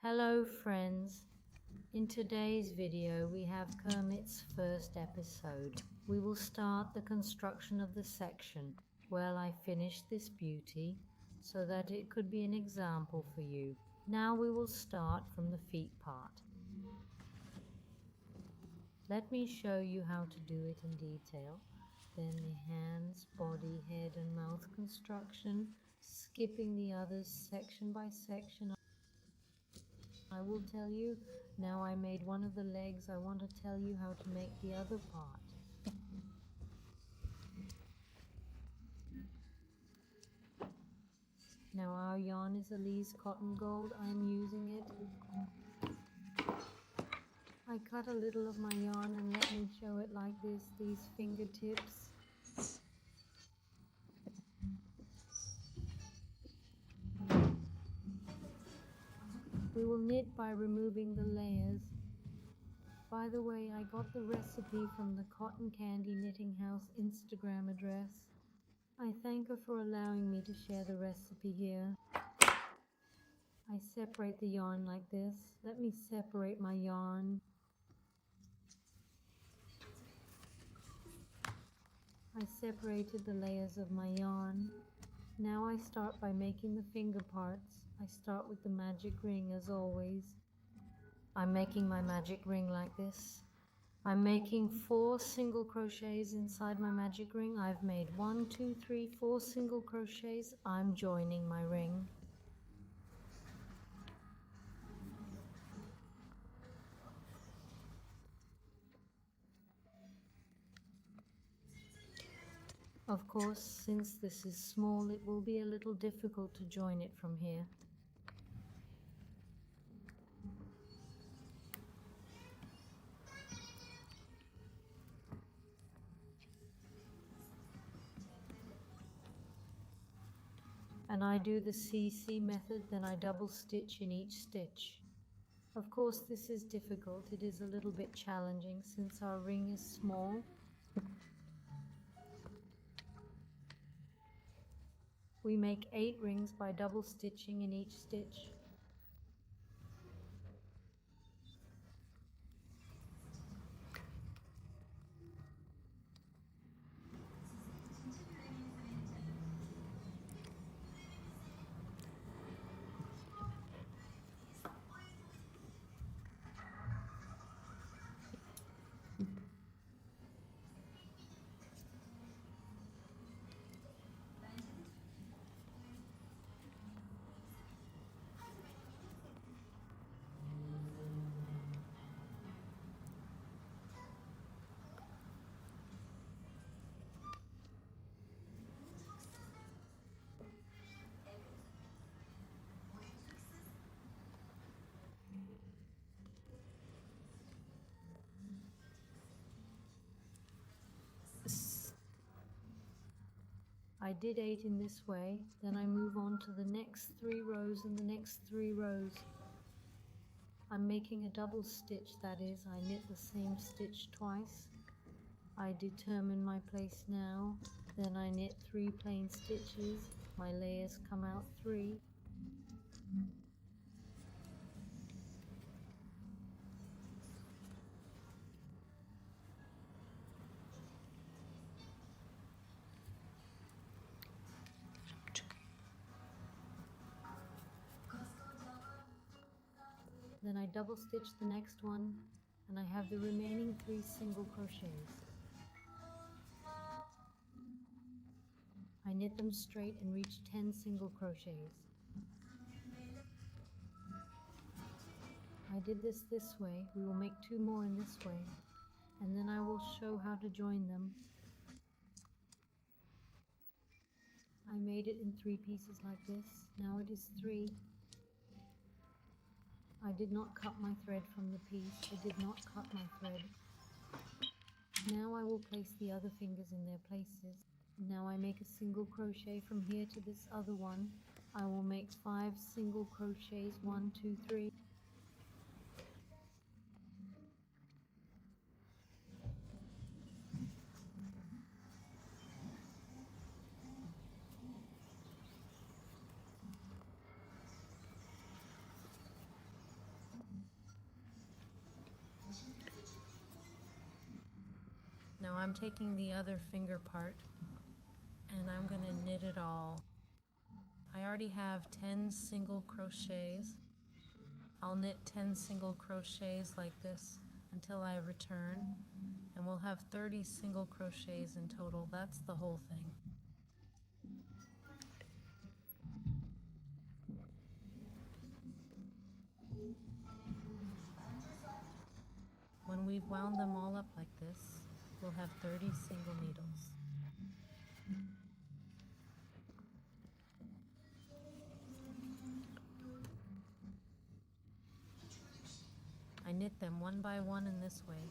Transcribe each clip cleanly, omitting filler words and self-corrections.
Hello friends, in today's video we have Kermit's first episode. We will start the construction of the section where I finished this beauty so that it could be an example for you. Now we will start from the feet part. Let me show you how to do it in detail. Then the hands, body, head and mouth construction, skipping the others section by section. I will tell you. Now I made one of the legs, I want to tell you how to make the other part. Now our yarn is Elise Cotton Gold. I'm using it. I cut a little of my yarn and let me show it like this, these fingertips. We will knit by removing the layers. By the way, I got the recipe from the Cotton Candy Knitting House Instagram address. I thank her for allowing me to share the recipe here. I separate the yarn like this. Let me separate my yarn. I separated the layers of my yarn. Now I start by making the finger parts. I start with the magic ring as always. I'm making my magic ring like this. I'm making 4 single crochets inside my magic ring. I've made 1, 2, 3, 4 single crochets. I'm joining my ring. Of course, since this is small, it will be a little difficult to join it from here. And I do the CC method, then I double stitch in each stitch. Of course, this is difficult. It is a little bit challenging since our ring is small. We make 8 rings by double stitching in each stitch. I did 8 in this way, then I move on to the next 3 rows and the next 3 rows. I'm making a double stitch, that is, I knit the same stitch twice. I determine my place now, then I knit 3 plain stitches, my layers come out 3. Then I double stitch the next one and I have the remaining 3 single crochets. I knit them straight and reach 10 single crochets. I did this way. We will make 2 more in this way, and then I will show how to join them. I made it in 3 pieces like this. Now it is 3. I did not cut my thread from the piece. I did not cut my thread. Now I will place the other fingers in their places. Now I make a single crochet from here to this other one. I will make 5 single crochets, 1, 2, 3. I'm taking the other finger part and I'm going to knit it all. I already have 10 single crochets. I'll knit 10 single crochets like this until I return, and we'll have 30 single crochets in total. That's the whole thing. When we've wound them all up like this, we'll have 30 single needles. I knit them one by one in this way.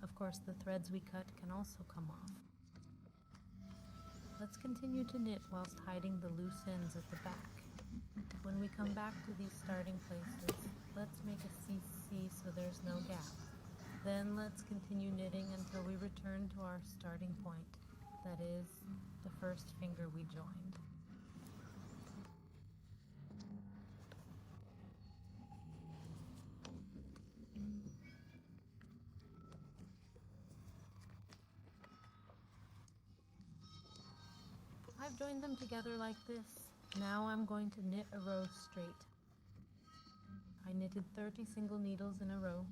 Of course, the threads we cut can also come off. Let's continue to knit whilst hiding the loose ends at the back. When we come back to these starting places, let's make a CC so there's no gap. Then let's continue knitting until we return to our starting point, that is, the first finger we joined. I've joined them together like this. Now I'm going to knit a row straight. I knitted 30 single needles in a row.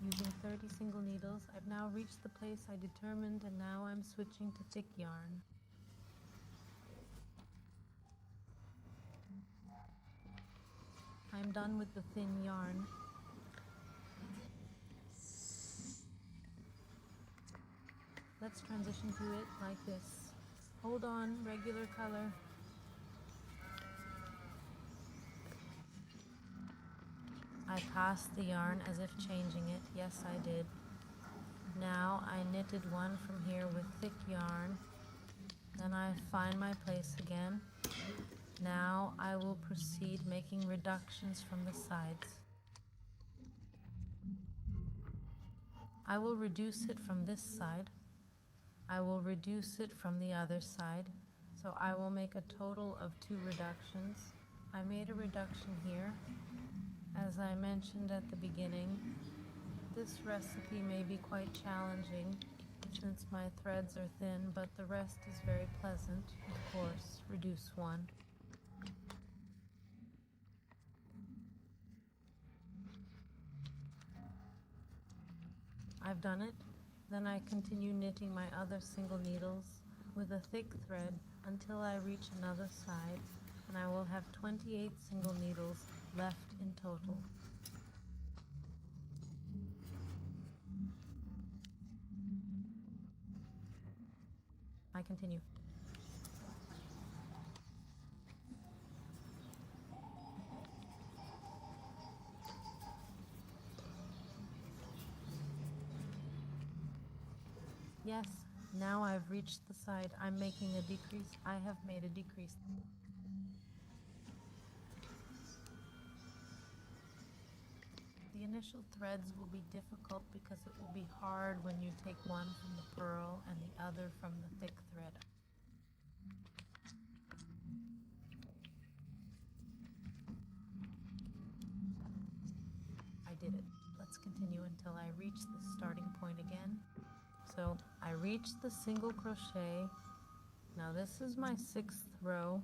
Using 30 single needles, I've now reached the place I determined, and now I'm switching to thick yarn. I'm done with the thin yarn. Let's transition to it like this. Hold on, regular color. I passed the yarn as if changing it. Yes, I did. Now I knitted one from here with thick yarn. Then I find my place again. Now I will proceed making reductions from the sides. I will reduce it from this side. I will reduce it from the other side. So I will make a total of 2 reductions. I made a reduction here. As I mentioned at the beginning, this recipe may be quite challenging since my threads are thin, but the rest is very pleasant. Of course, reduce 1. I've done it. Then I continue knitting my other single needles with a thick thread until I reach another side, and I will have 28 single needles left in total. I continue. Yes, now I've reached the side. I'm making a decrease. I have made a decrease. The initial threads will be difficult because it will be hard when you take one from the purl and the other from the thick thread. I did it. Let's continue until I reach the starting point again. So I reached the single crochet. Now this is my 6th row.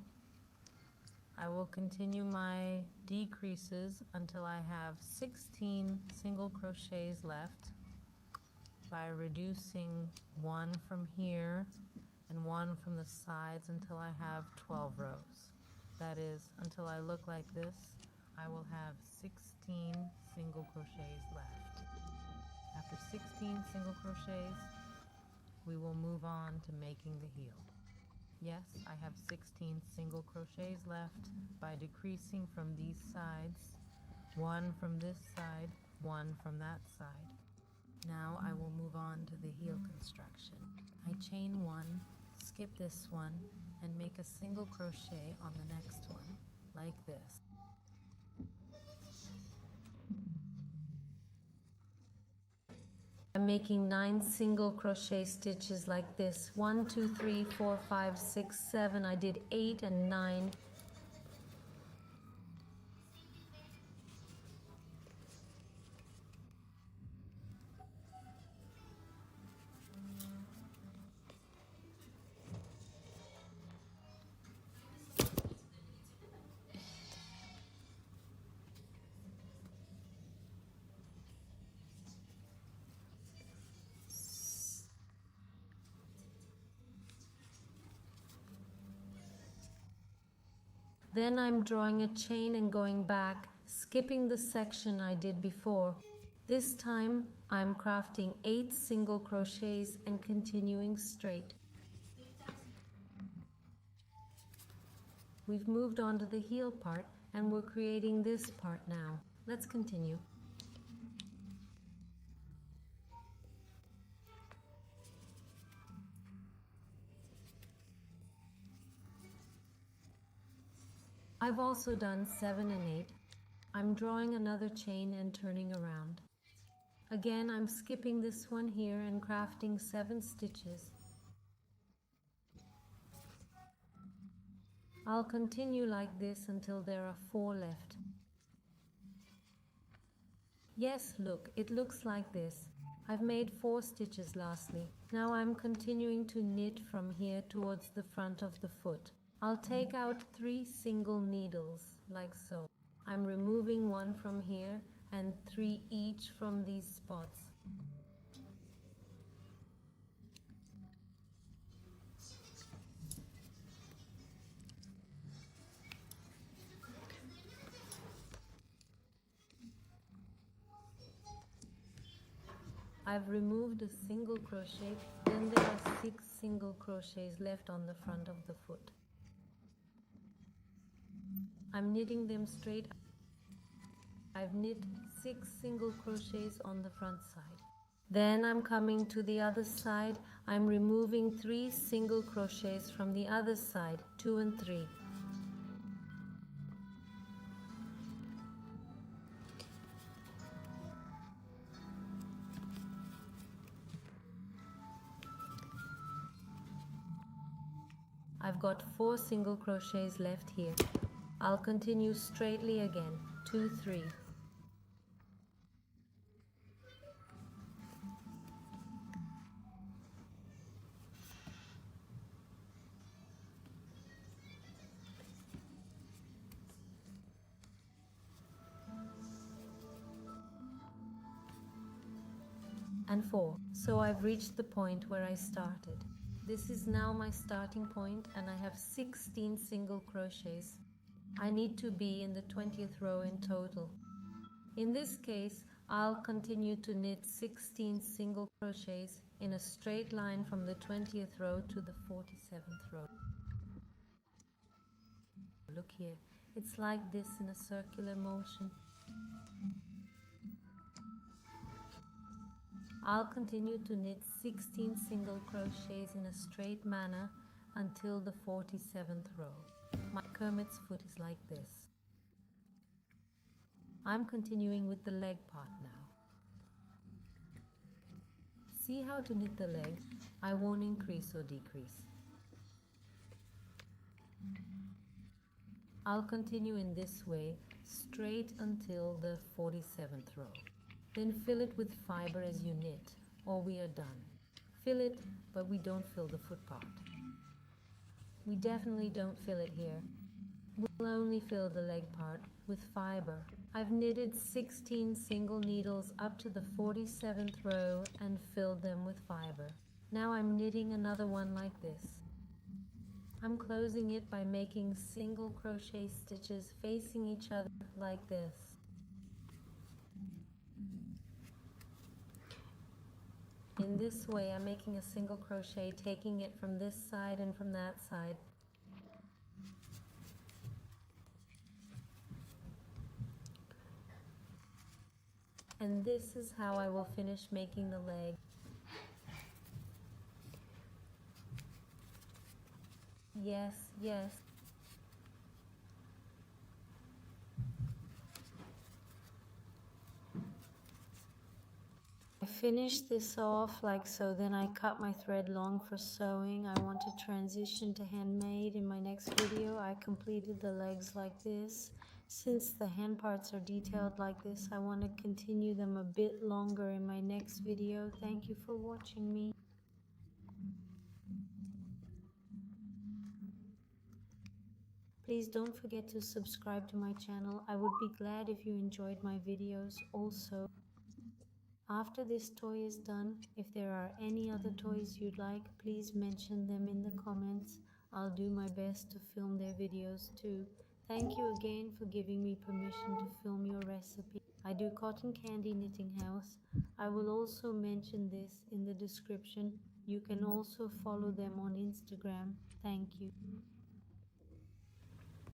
I will continue my decreases until I have 16 single crochets left by reducing 1 from here and 1 from the sides until I have 12 rows. That is, until I look like this, I will have 16 single crochets left. After 16 single crochets, we will move on to making the heel. Yes, I have 16 single crochets left by decreasing from these sides, 1 from this side, 1 from that side. Now I will move on to the heel construction. I chain 1, skip this one, and make a single crochet on the next one, like this. I'm making 9 single crochet stitches like this. 1, 2, 3, 4, 5, 6, 7. I did 8 and 9. Then I'm drawing a chain and going back, skipping the section I did before. This time I'm crafting 8 single crochets and continuing straight. We've moved on to the heel part and we're creating this part now. Let's continue. I've also done 7 and 8. I'm drawing another chain and turning around. Again, I'm skipping this one here and crafting 7 stitches. I'll continue like this until there are 4 left. Yes, look, it looks like this. I've made 4 stitches lastly. Now I'm continuing to knit from here towards the front of the foot. I'll take out 3 single needles, like so. I'm removing 1 from here and 3 each from these spots. I've removed a single crochet, then there are 6 single crochets left on the front of the foot. I'm knitting them straight. I've knit 6 single crochets on the front side. Then I'm coming to the other side. I'm removing 3 single crochets from the other side, 2 and 3. I've got 4 single crochets left here. I'll continue straightly again, 2, 3. And 4. So I've reached the point where I started. This is now my starting point and I have 16 single crochets. I need to be in the 20th row in total. In this case, I'll continue to knit 16 single crochets in a straight line from the 20th row to the 47th row. Look here, it's like this in a circular motion. I'll continue to knit 16 single crochets in a straight manner until the 47th row. My Kermit's foot is like this. I'm continuing with the leg part now. See how to knit the leg? I won't increase or decrease. I'll continue in this way straight until the 47th row. Then fill it with fiber as you knit, or we are done. Fill it, but we don't fill the foot part. We definitely don't fill it here. We'll only fill the leg part with fiber. I've knitted 16 single needles up to the 47th row and filled them with fiber. Now I'm knitting another one like this. I'm closing it by making single crochet stitches facing each other like this. In this way, I'm making a single crochet, taking it from this side and from that side. And this is how I will finish making the leg. Yes, yes. I finished this off like so, then I cut my thread long for sewing. I want to transition to handmade. In my next video I completed the legs like this. Since the hand parts are detailed like this, I want to continue them a bit longer in my next video. Thank you for watching me. Please don't forget to subscribe to my channel. I would be glad if you enjoyed my videos. Also, after this toy is done, if there are any other toys you'd like, please mention them in the comments. I'll do my best to film their videos too. Thank you again for giving me permission to film your recipe. I do cotton candy knitting house. I will also mention this in the description. You can also follow them on Instagram. Thank you.